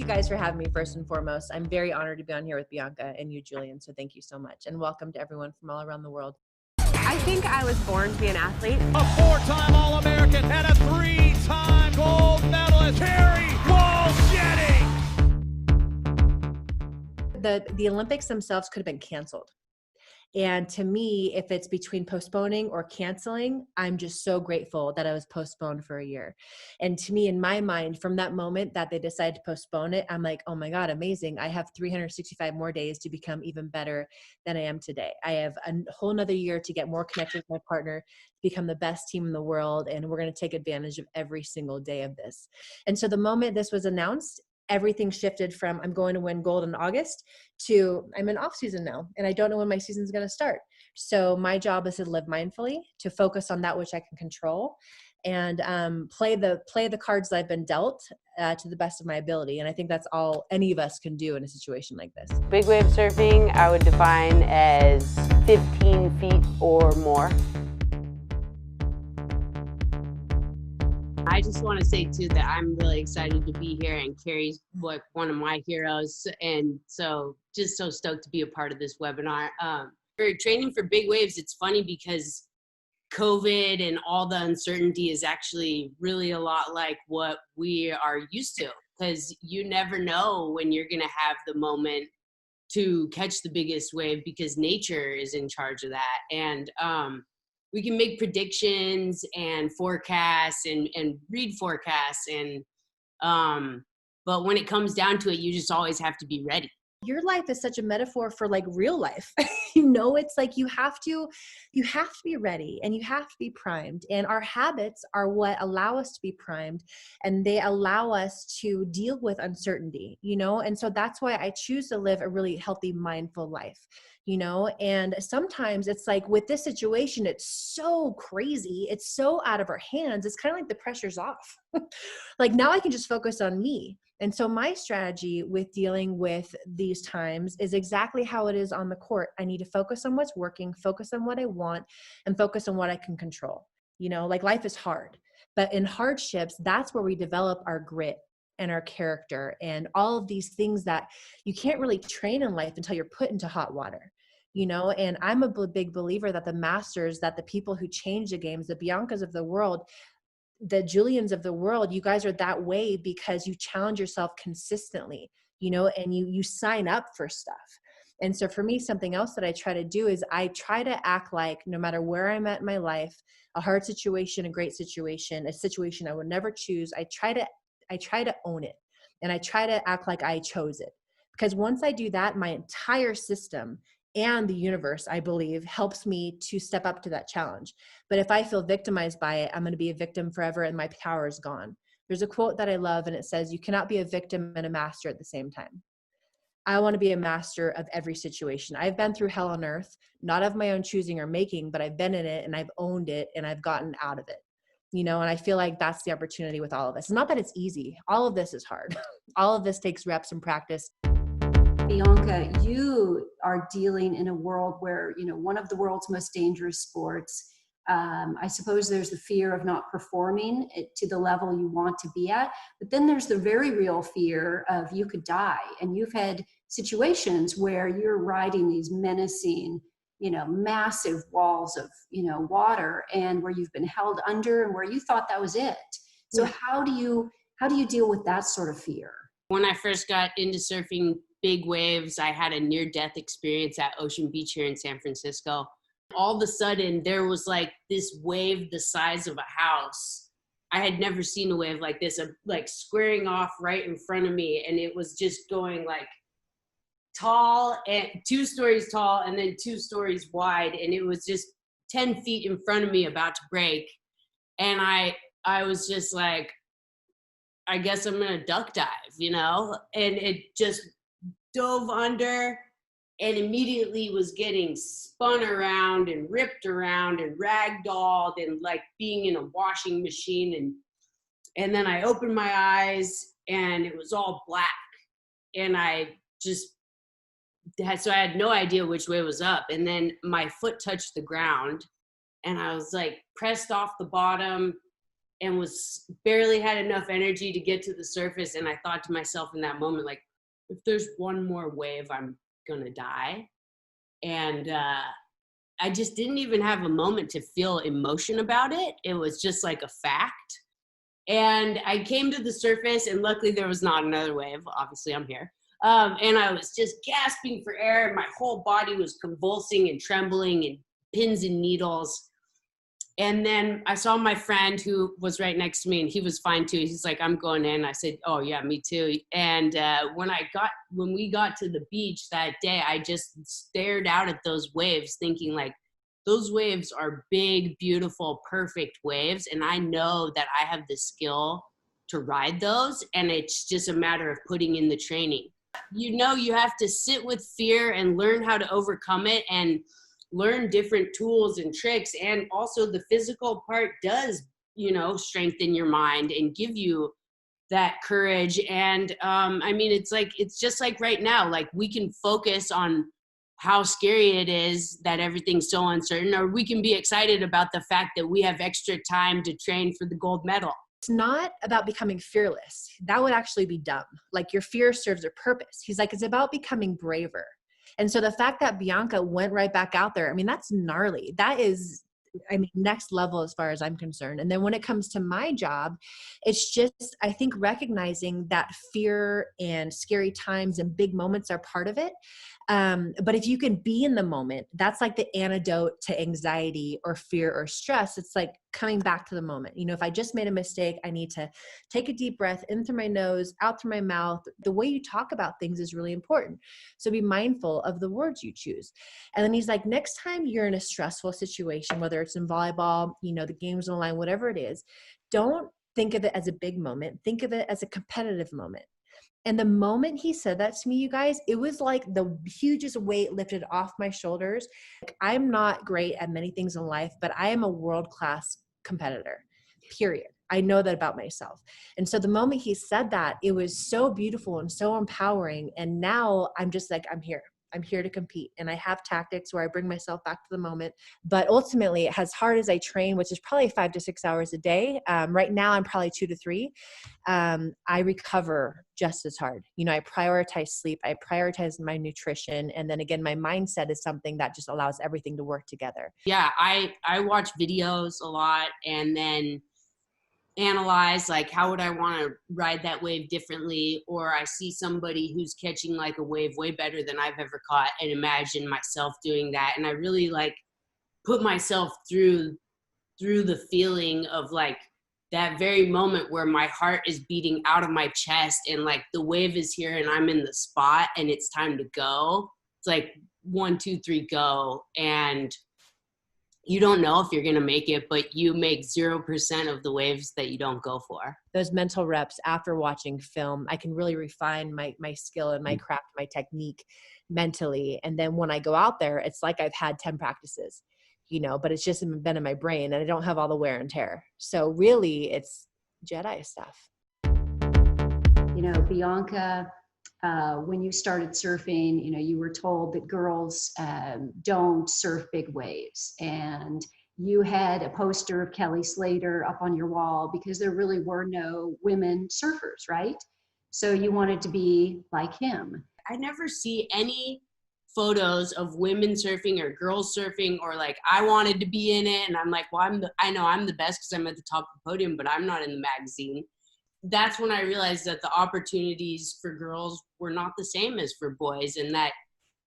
you guys for having me first and foremost. I'm very honored to be on here with Bianca and you, Julian. So thank you so much. And welcome to everyone from all around the world. I think I was born to be an athlete. A 4-time All-American and a 3-time gold medalist, Kerri Walsh Jennings. The Olympics themselves could have been canceled. And to me, if it's between postponing or canceling, I'm just so grateful that I was postponed for a year. And to me, in my mind, from that moment that they decided to postpone it, I'm like, oh my God, amazing. I have 365 more days to become even better than I am today. I have a whole nother year to get more connected with my partner, become the best team in the world. And we're going to take advantage of every single day of this. And so the moment this was announced, everything shifted from I'm going to win gold in August to I'm in off season now and I don't know when my season's going to start. So my job is to live mindfully, to focus on that which I can control and play the cards that I've been dealt to the best of my ability. And I think that's all any of us can do in a situation like this. Big wave surfing, I would define as 15 feet or more. I just want to say too that I'm really excited to be here, and Kerri's like one of my heroes, and so just so stoked to be a part of this webinar. For training for big waves, it's funny because COVID and all the uncertainty is actually really a lot like what we are used to, because you never know when you're going to have the moment to catch the biggest wave because nature is in charge of that. And we can make predictions and forecasts and read forecasts but when it comes down to it, you just always have to be ready. Your life is such a metaphor for like real life. It's like you have to be ready and you have to be primed. And our habits are what allow us to be primed, and they allow us to deal with uncertainty, and so that's why I choose to live a really healthy, mindful life. And sometimes it's like with this situation, it's so crazy. It's so out of our hands. It's kind of like the pressure's off. Like now I can just focus on me. And so my strategy with dealing with these times is exactly how it is on the court. I need to focus on what's working, focus on what I want, and focus on what I can control. Like life is hard, but in hardships, that's where we develop our grit and our character and all of these things that you can't really train in life until you're put into hot water. And I'm a big believer that the masters, that the people who change the games, the Biancas of the world, the Julians of the world, you guys are that way because you challenge yourself consistently, and you sign up for stuff. And so for me, something else that I try to do is I try to act like no matter where I'm at in my life, a hard situation, a great situation, a situation I would never choose, I try to own it. And I try to act like I chose it. Because once I do that, my entire system and the universe, I believe, helps me to step up to that challenge. But if I feel victimized by it, I'm going to be a victim forever and my power is gone. There's a quote that I love and it says, you cannot be a victim and a master at the same time. I want to be a master of every situation. I've been through hell on earth, not of my own choosing or making, but I've been in it and I've owned it and I've gotten out of it. And I feel like that's the opportunity with all of this. It's not that it's easy. All of this is hard. All of this takes reps and practice. Bianca, you are dealing in a world where, one of the world's most dangerous sports. I suppose there's the fear of not performing it to the level you want to be at, but then there's the very real fear of you could die. And you've had situations where you're riding these menacing, massive walls of, water, and where you've been held under and where you thought that was it. So how do you deal with that sort of fear? When I first got into surfing big waves, I had a near-death experience at Ocean Beach here in San Francisco. All of a sudden, there was like this wave the size of a house. I had never seen a wave like this, like squaring off right in front of me. And it was just going like tall and 2 stories tall and then 2 stories wide. And it was just 10 feet in front of me about to break. And I was just like, I guess I'm going to duck dive, and it just dove under and immediately was getting spun around and ripped around and ragdolled and like being in a washing machine. And then I opened my eyes and it was all black. And I had no idea which way was up. And then my foot touched the ground and I was like pressed off the bottom and was barely had enough energy to get to the surface. And I thought to myself in that moment, like, if there's one more wave, I'm gonna die. And I just didn't even have a moment to feel emotion about it. It was just like a fact. And I came to the surface, and luckily there was not another wave. Obviously, I'm here. And I was just gasping for air, and my whole body was convulsing and trembling and pins and needles. And then I saw my friend who was right next to me, and he was fine too. He's like, I'm going in. I said, oh yeah, me too. And when we got to the beach that day, I just stared out at those waves thinking like, those waves are big, beautiful, perfect waves. And I know that I have the skill to ride those. And it's just a matter of putting in the training. You know, you have to sit with fear and learn how to overcome it and learn different tools and tricks. And also the physical part does, you know, strengthen your mind and give you that courage. And I mean, it's just like right now, like we can focus on how scary it is that everything's so uncertain, or we can be excited about the fact that we have extra time to train for the gold medal. It's not about becoming fearless. That would actually be dumb. Like your fear serves a purpose. He's like, it's about becoming braver. And so the fact that Bianca went right back out there, I mean, that's gnarly. That is, I mean, next level as far as I'm concerned. And then when it comes to my job, it's just, I think recognizing that fear and scary times and big moments are part of it. But if you can be in the moment, that's like the antidote to anxiety or fear or stress. It's like coming back to the moment. You know, if I just made a mistake, I need to take a deep breath in through my nose, out through my mouth. The way you talk about things is really important. So be mindful of the words you choose. And then he's like, next time you're in a stressful situation, whether it's in volleyball, you know, the game's on the line, whatever it is, don't think of it as a big moment. Think of it as a competitive moment. And the moment he said that to me, you guys, it was like the hugest weight lifted off my shoulders. Like, I'm not great at many things in life, but I am a world-class competitor, period. I know that about myself. And so the moment he said that, it was so beautiful and so empowering. And now I'm just like, I'm here. I'm here to compete. And I have tactics where I bring myself back to the moment. But ultimately, as hard as I train, which is probably 5 to 6 hours a day, right now I'm probably 2 to 3, I recover just as hard. You know, I prioritize sleep. I prioritize my nutrition. And then again, my mindset is something that just allows everything to work together. Yeah, I watch videos a lot and then analyze like how would I want to ride that wave differently, or I see somebody who's catching like a wave way better than I've ever caught and imagine myself doing that, and I really like put myself through the feeling of like that very moment where my heart is beating out of my chest and like the wave is here and I'm in the spot and it's time to go. It's like 1, 2, 3 go, and you don't know if you're going to make it, but you make 0% of the waves that you don't go for. Those mental reps after watching film, I can really refine my skill and my craft, my technique mentally. And then when I go out there, it's like I've had 10 practices, you know, but it's just been in my brain and I don't have all the wear and tear. So really it's Jedi stuff. You know, Bianca, when you started surfing, you know, you were told that girls don't surf big waves. And you had a poster of Kelly Slater up on your wall because there really were no women surfers, right? So you wanted to be like him. I never see any photos of women surfing or girls surfing, or like I wanted to be in it. And I'm like, well, I know I'm the best because I'm at the top of the podium, but I'm not in the magazine. That's when I realized that the opportunities for girls were not the same as for boys, and that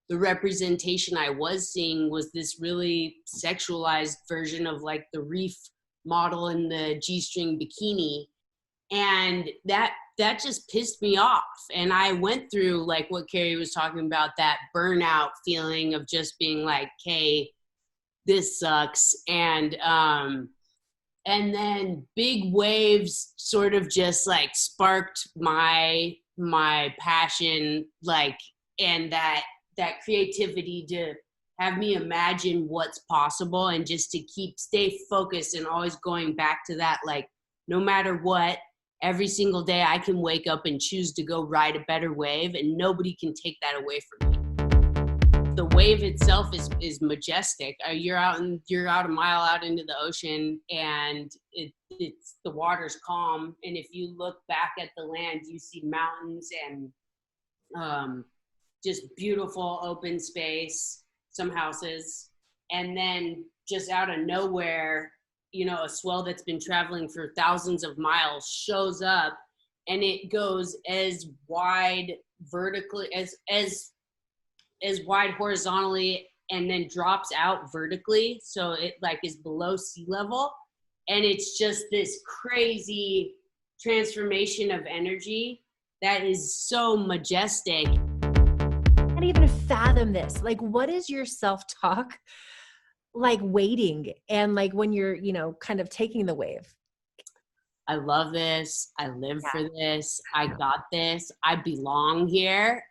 the representation I was seeing was this really sexualized version of like the reef model in the G-string bikini. And that just pissed me off. And I went through like what Kerri was talking about, that burnout feeling of just being like, hey, this sucks. And then big waves sort of just like sparked my passion, like, and that creativity to have me imagine what's possible and just to stay focused and always going back to that, like, no matter what, every single day I can wake up and choose to go ride a better wave and nobody can take that away from me. the wave itself is majestic. You're out a mile out into the ocean, and it's the water's calm. And if you look back at the land, you see mountains and just beautiful open space, some houses, and then just out of nowhere, you know, a swell that's been traveling for thousands of miles shows up, and it goes as wide vertically as wide horizontally, and then drops out vertically, so it like is below sea level, and it's just this crazy transformation of energy that is so majestic. I can't even fathom this. Like, what is your self-talk like waiting and like when you're, you know, kind of taking the wave? I love this. I live for this. I got this. I belong here.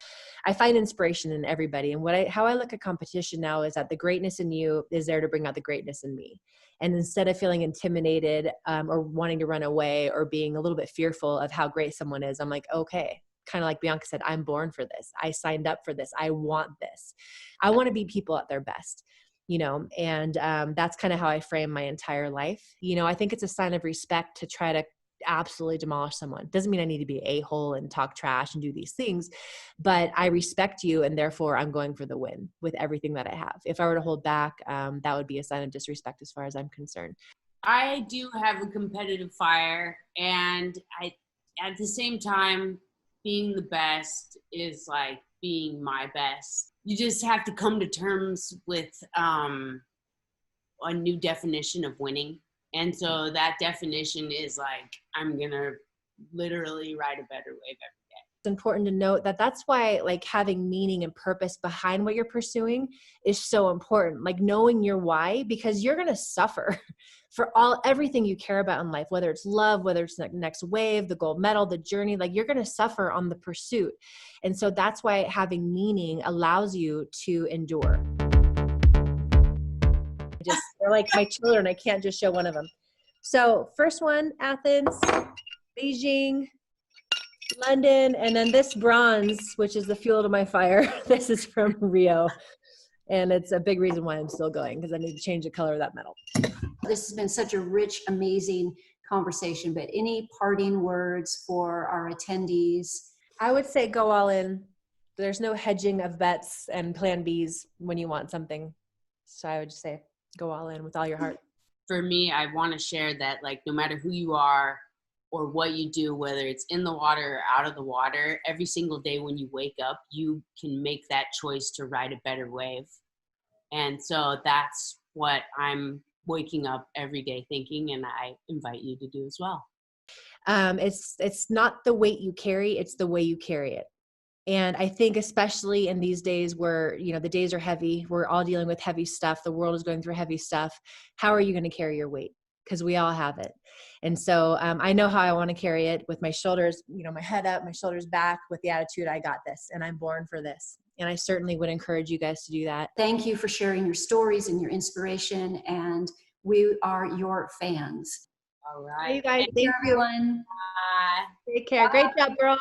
I find inspiration in everybody. And how I look at competition now is that the greatness in you is there to bring out the greatness in me. And instead of feeling intimidated or wanting to run away or being a little bit fearful of how great someone is, I'm like, okay, kind of like Bianca said, I'm born for this. I signed up for this. I want this. I want to be people at their best. You know, and that's kind of how I frame my entire life. You know, I think it's a sign of respect to try to absolutely demolish someone. Doesn't mean I need to be an a-hole and talk trash and do these things, but I respect you, and therefore I'm going for the win with everything that I have. If I were to hold back, that would be a sign of disrespect as far as I'm concerned. I do have a competitive fire, and at the same time, being the best is like being my best. You just have to come to terms with a new definition of winning. And so that definition is like, I'm going to literally ride a better wave every day. It's important to note that that's why like having meaning and purpose behind what you're pursuing is so important. Like knowing your why, because you're going to suffer for everything you care about in life, whether it's love, whether it's the next wave, the gold medal, the journey, like you're going to suffer on the pursuit. And so that's why having meaning allows you to endure. They're like my children. I can't just show one of them. So first one, Athens, Beijing, London, and then this bronze, which is the fuel to my fire. This is from Rio. And it's a big reason why I'm still going, because I need to change the color of that medal. This has been such a rich, amazing conversation, but any parting words for our attendees? I would say go all in. There's no hedging of bets and plan Bs when you want something. So I would just say go all in with all your heart. For me, I want to share that like no matter who you are or what you do, whether it's in the water or out of the water, every single day when you wake up, you can make that choice to ride a better wave. And so that's what I'm waking up every day thinking, and I invite you to do as well. It's not the weight you carry, it's the way you carry it. And I think especially in these days where, you know, the days are heavy, we're all dealing with heavy stuff, the world is going through heavy stuff. How are you going to carry your weight? Because we all have it. And so I know how I want to carry it with my shoulders, you know, my head up, my shoulders back, with the attitude, I got this and I'm born for this. And I certainly would encourage you guys to do that. Thank you for sharing your stories and your inspiration. And we are your fans. All right. Hey, you guys. Thank you, everyone. Bye. Take care. Great job, girls.